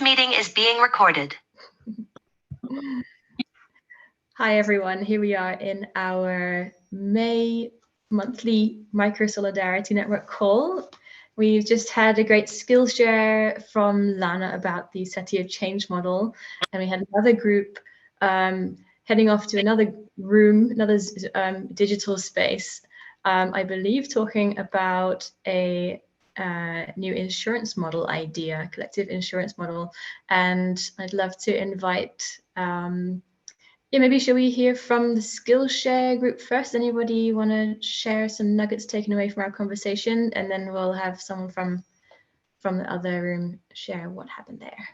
meeting is being recorded. Hi, everyone. Here we are in our May monthly Microsolidarity Network Call. We've just had a great skill share from Lana about the Satir Change Model, and we had another group heading off to another room, another digital space, I believe, talking about a new insurance model idea, collective insurance model. And I'd love to invite, maybe shall we hear from the Skillshare group first? Anybody want to share some nuggets taken away from our conversation? And then we'll have someone from the other room share what happened there.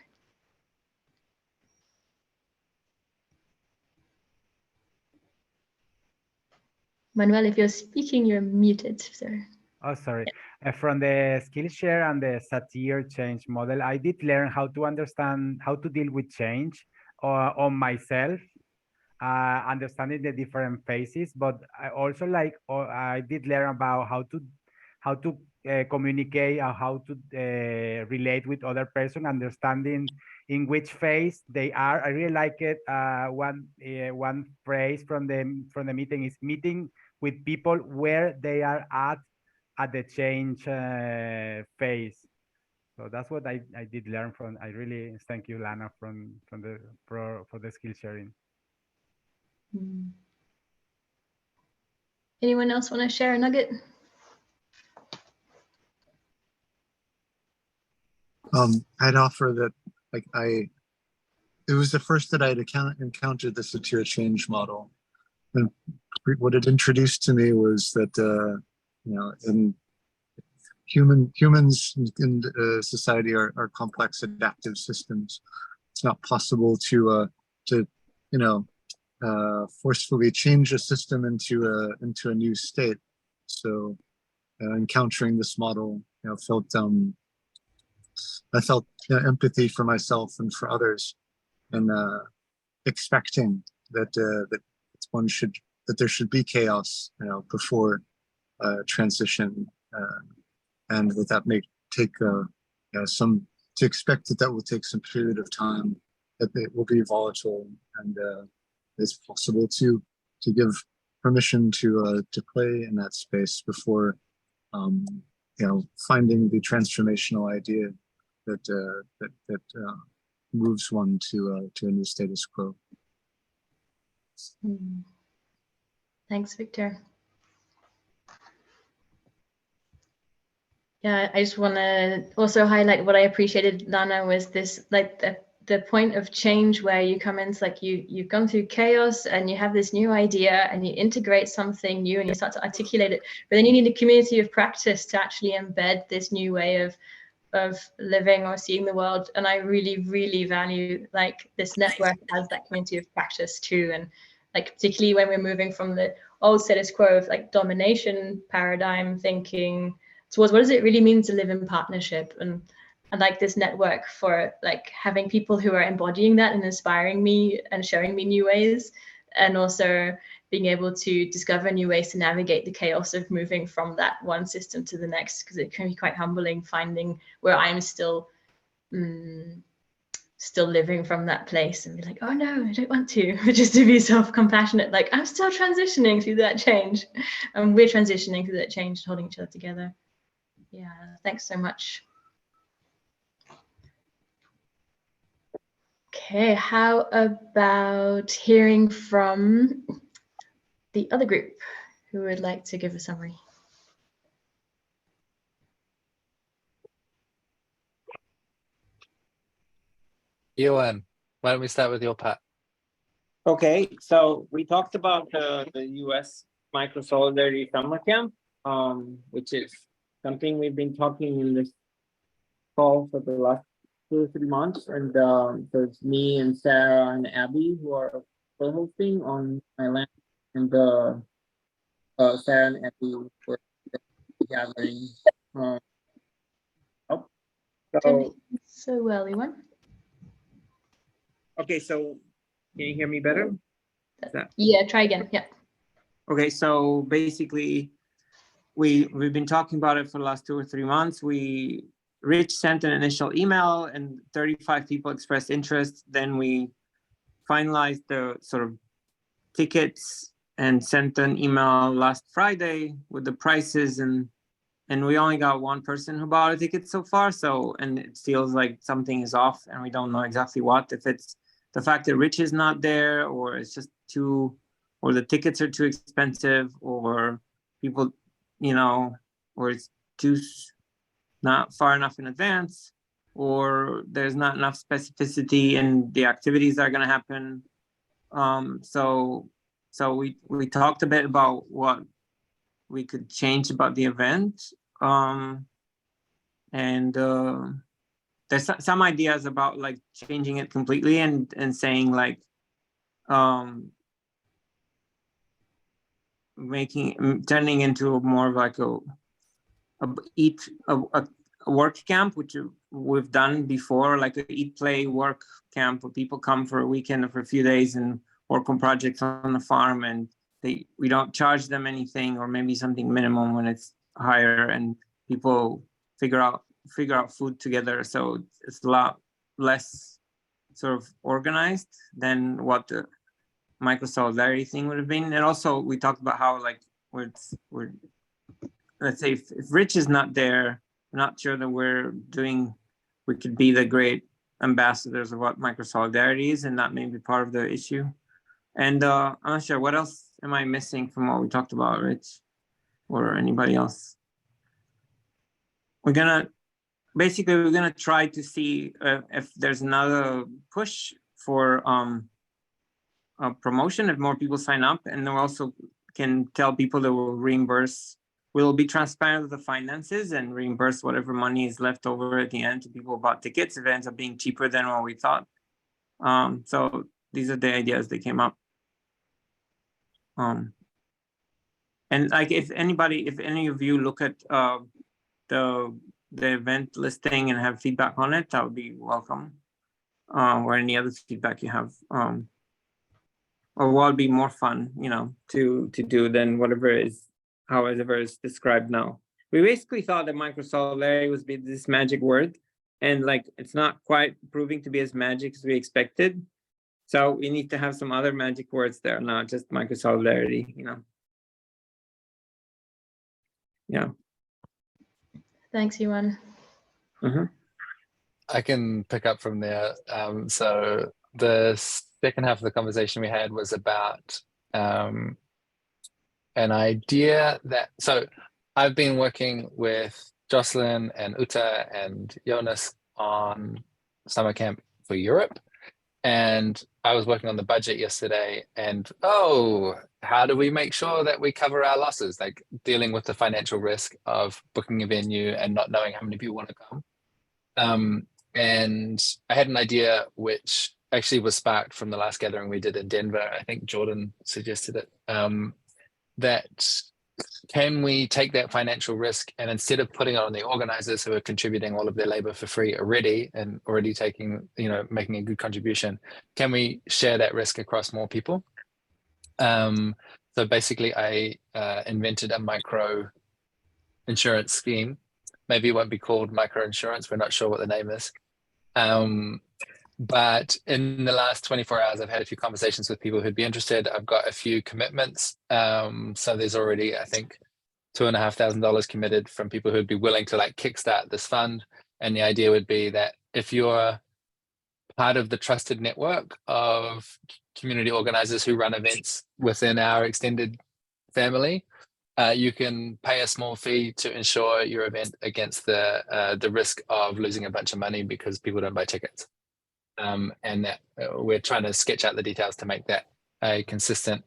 Manuel, if you're speaking, you're muted, sir. Oh, sorry. From the Skillshare and the Satir Change Model, I did learn how to understand how to deal with change on myself, understanding the different phases. But I also I did learn about how to communicate, how to relate with other person, understanding in which phase they are. I really like it. One phrase from the meeting is meeting with people where they are at the change phase. So that's what I did learn from. I really thank you, Lana, for the skill sharing. Anyone else want to share a nugget? I'd offer that it was the first that I'd encountered the Satir Change Model, and what it introduced to me was that in humans in society are complex adaptive systems. It's not possible to forcefully change a system into a new state. So encountering this model, I felt empathy for myself and for others, and expecting that there should be chaos, before transition, and that may take to expect that will take some period of time, that it will be volatile, and it's possible to give permission to play in that space before finding the transformational idea that moves one to a new status quo. Thanks, Victor. Yeah, I just want to also highlight what I appreciated, Lana, was this, the point of change where you come in, it's like you've gone through chaos and you have this new idea and you integrate something new and you start to articulate it, but then you need a community of practice to actually embed this new way of living or seeing the world. And I really, really value this network as that community of practice too. And particularly when we're moving from the old status quo of domination paradigm thinking towards what does it really mean to live in partnership, and this network for having people who are embodying that and inspiring me and showing me new ways, and also being able to discover new ways to navigate the chaos of moving from that one system to the next, because it can be quite humbling finding where I'm still living from that place and be like, oh no, I don't want to, just to be self-compassionate, I'm still transitioning through that change, and we're transitioning through that change, holding each other together. Yeah, thanks so much. Okay, how about hearing from the other group who would like to give a summary? Why don't we start with your Pat? Okay, so we talked about the US Microsolidarity Summercamp, which is something we've been talking in this call for the last 2 or 3 months, and there's me and Sarah and Abby who are co-hosting on my land, and Sarah and Abby were gathering. So well, Ewan. Okay, so can you hear me better? Yeah, try again. Yeah. Okay, so basically, we've been talking about it for the last 2 or 3 months. We Rich sent an initial email and 35 people expressed interest. Then we finalized the sort of tickets and sent an email last Friday with the prices, and we only got one person who bought a ticket so far. So, and it feels like something is off and we don't know exactly what, if it's the fact that Rich is not there, or it's just too, or the tickets are too expensive, or people, you know, or it's too not far enough in advance, or there's not enough specificity in the activities that are going to happen. So we talked a bit about what we could change about the event. And there's some ideas about like changing it completely and saying like, turning into more of like a work camp, which we've done before, like a eat, play, work camp where people come for a weekend or for a few days and work on projects on the farm, and we don't charge them anything, or maybe something minimum when it's higher, and people figure out food together. So it's a lot less sort of organized than what the Microsolidarity thing would have been. And also we talked about how like we're let's say if Rich is not there, I'm not sure that we could be the great ambassadors of what Microsolidarity is, and that may be part of the issue. And I'm not sure, what else am I missing from what we talked about, Rich, or anybody else? We're gonna try to see if there's another push for a promotion, if more people sign up, and then we also can tell people that we'll be transparent with the finances and reimburse whatever money is left over at the end to people who bought tickets if it ends up being cheaper than what we thought. So these are the ideas that came up. And like if any of you look at the event listing and have feedback on it, that would be welcome. Or any other feedback you have, or what would be more fun, you know, to do than however is described now. We basically thought that Microsolidarity was this magic word, and like it's not quite proving to be as magic as we expected. So we need to have some other magic words there, not just Microsolidarity, you know. Yeah. Thanks, Yuan. I can pick up from there. So the second half of the conversation we had was about an idea that, so I've been working with Jocelyn and Uta and Jonas on summer camp for Europe. And I was working on the budget yesterday, and how do we make sure that we cover our losses, like dealing with the financial risk of booking a venue and not knowing how many people want to come. And I had an idea which actually was sparked from the last gathering we did in Denver. I think Jordan suggested it, that can we take that financial risk, and instead of putting it on the organizers who are contributing all of their labor for free already and already taking, making a good contribution, can we share that risk across more people? So basically I invented a micro insurance scheme. Maybe it won't be called micro insurance. We're not sure what the name is. But in the last 24 hours, I've had a few conversations with people who'd be interested. I've got a few commitments. So there's already, I think, $2,500 committed from people who'd be willing to like kickstart this fund. And the idea would be that if you're part of the trusted network of community organizers who run events within our extended family, you can pay a small fee to insure your event against the risk of losing a bunch of money because people don't buy tickets. And that we're trying to sketch out the details to make that a consistent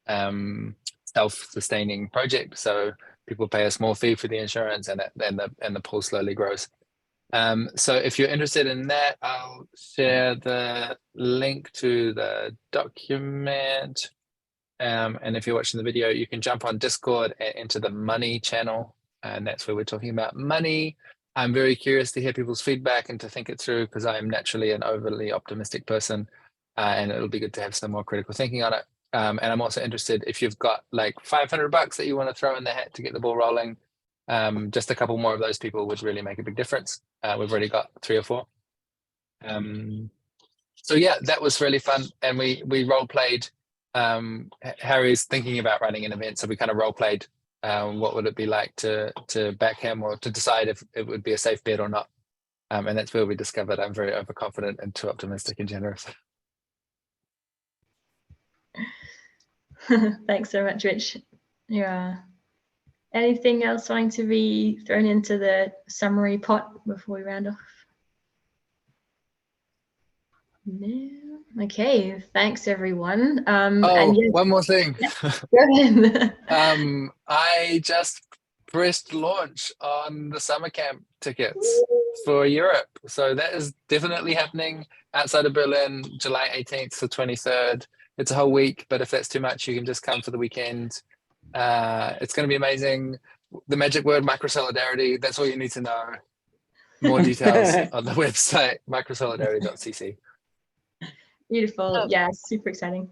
self-sustaining project. So people pay a small fee for the insurance, and the pool slowly grows. So if you're interested in that, I'll share the link to the document. And if you're watching the video, you can jump on Discord and into the money channel, and that's where we're talking about money. I'm very curious to hear people's feedback and to think it through, because I'm naturally an overly optimistic person, and it'll be good to have some more critical thinking on it. And I'm also interested if you've got like $500 that you want to throw in the hat to get the ball rolling. Just a couple more of those people would really make a big difference. We've already got 3 or 4. So yeah, that was really fun. And we role played. Harry's thinking about running an event, so we kind of role played. What would it be like to back him, or to decide if it would be a safe bet or not? And that's where we discovered I'm very overconfident and too optimistic and generous. Thanks so much, Rich. Yeah. Anything else wanting to be thrown into the summary pot before we round off? No. Okay. Thanks, everyone. Oh, one more thing. Go ahead. I just pressed launch on the summer camp tickets for Europe. So that is definitely happening outside of Berlin, July 18th to 23rd. It's a whole week, but if that's too much, you can just come for the weekend. It's going to be amazing. The magic word, microsolidarity, that's all you need to know. More details on the website, microsolidarity.cc. Beautiful. Yeah, super exciting.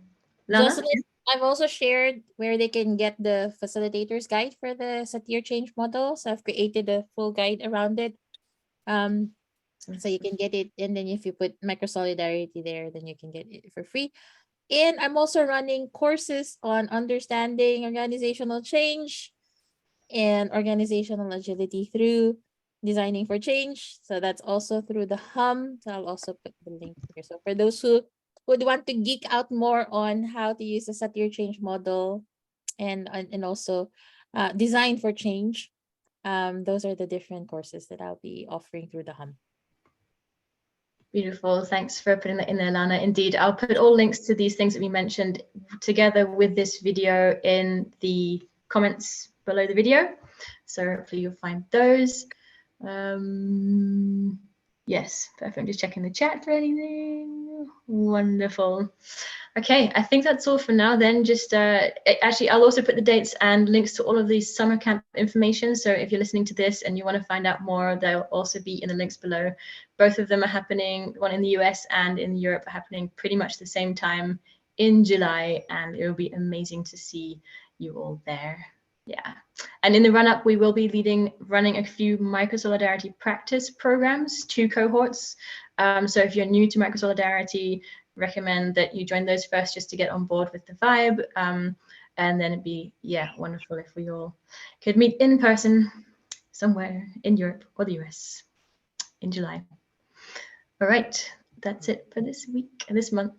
Lana? Jocelyn, I've also shared where they can get the facilitator's guide for the Satir Change Model. So I've created a full guide around it. So you can get it, and then if you put Microsolidarity there, then you can get it for free. And I'm also running courses on understanding organizational change and organizational agility through designing for change. So that's also through the HUM. So I'll also put the link here. So for those who would want to geek out more on how to use the Satir Change Model and also design for change, those are the different courses that I'll be offering through the HUM. Beautiful. Thanks for putting that in there, Lana. Indeed, I'll put all links to these things that we mentioned together with this video in the comments below the video. So hopefully you'll find those. Yes, perfect. I'm just checking the chat for anything. Wonderful. Okay, I think that's all for now then. Just actually, I'll also put the dates and links to all of these summer camp information. So if you're listening to this and you want to find out more, they'll also be in the links below. Both of them are happening, one in the US and in Europe are happening pretty much the same time in July, and it will be amazing to see you all there. Yeah, and in the run-up, we will be running a few Microsolidarity practice programs, 2 cohorts. So if you're new to Microsolidarity, recommend that you join those first just to get on board with the vibe. And then it'd be, yeah, wonderful if we all could meet in person somewhere in Europe or the US in July. All right, that's it for this week, this month.